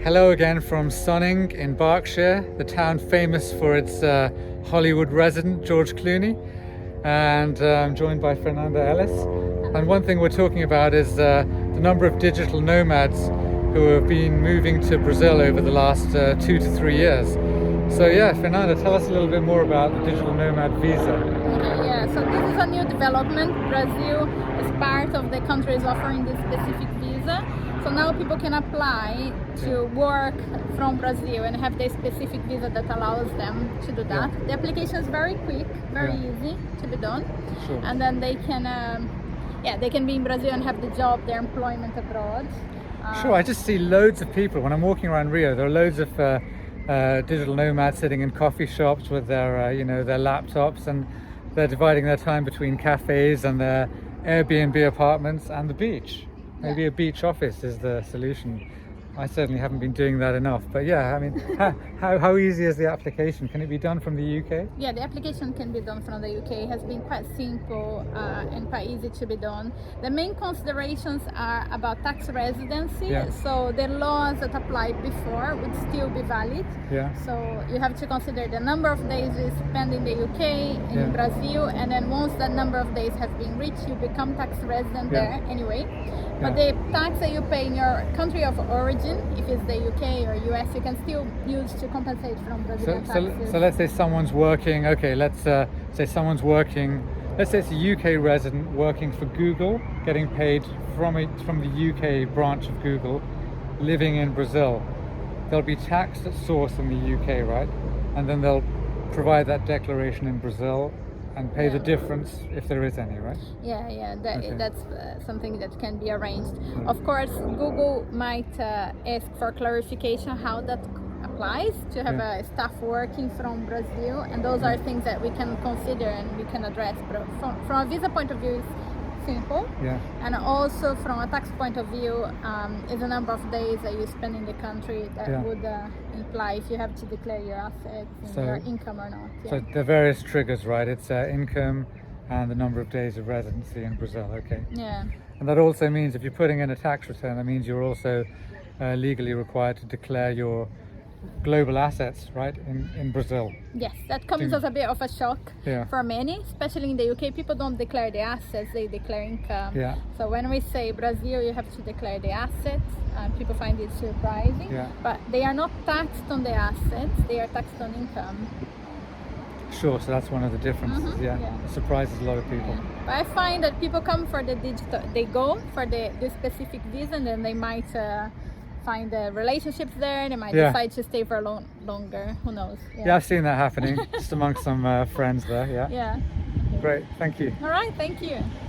Hello again from Sonning in Berkshire, the town famous for its Hollywood resident, George Clooney. And I'm joined by Fernanda, Ellis. And one thing we're talking about is the number of digital nomads who have been moving to Brazil over the last 2 to 3 years. So yeah, Fernanda, tell us a little bit more about the digital nomad visa. Okay, yeah, so this is a new development. Brazil is part of the countries offering this specific visa. So now people can apply to work from Brazil and have the specific visa that allows them to do that. Yeah. The application is very quick, very easy to be done. Sure. And then they can be in Brazil and have the job, their employment abroad. Sure, I just see loads of people when I'm walking around Rio. There are loads of digital nomads sitting in coffee shops with their, their laptops, and they're dividing their time between cafes and their Airbnb apartments and the beach. Maybe a beach office is the solution. I certainly haven't been doing that enough, but yeah, I mean, how easy is the application? Can it be done from the UK? Yeah, the application can be done from the UK. It has been quite simple and quite easy to be done. The main considerations are about tax residency. Yeah. So the laws that applied before would still be valid. Yeah. So you have to consider the number of days you spend in the UK, in Brazil, and then once that number of days have been reached, you become tax resident there anyway. But the tax that you pay in your country of origin, if it's the UK or US, you can still use to compensate from Brazilian taxes. So let's say someone's working, let's say someone's working, let's say it's a UK resident working for Google, getting paid from the UK branch of Google, living in Brazil. They'll be taxed at source in the UK, right? And then they'll provide that declaration in Brazil and pay the difference if there is any, right? Yeah, that's something that can be arranged. Of course, Google might ask for clarification how that applies to have a staff working from Brazil, and those are things that we can consider and we can address. But from a visa point of view, it's simple. Yeah. And also from a tax point of view, is the number of days that you spend in the country that would imply if you have to declare your assets and your income or not. Yeah. So there are various triggers, right? It's income and the number of days of residency in Brazil. Okay. Yeah. And that also means if you're putting in a tax return, that means you're also legally required to declare your global assets, right, in Brazil. Yes, that comes as a bit of a shock for many, especially in the UK. People don't declare the assets, they declare income. Yeah. So when we say Brazil, you have to declare the assets, people find it surprising. Yeah. But they are not taxed on the assets, they are taxed on income. Sure, so that's one of the differences. It surprises a lot of people. Yeah. But I find that people come for the digital, they go for the specific visa, and then they might find the relationships there, they might decide to stay for longer, who knows. Yeah, I've seen that happening just amongst some friends there. Yeah. Yeah. Great, thank you. All right, thank you.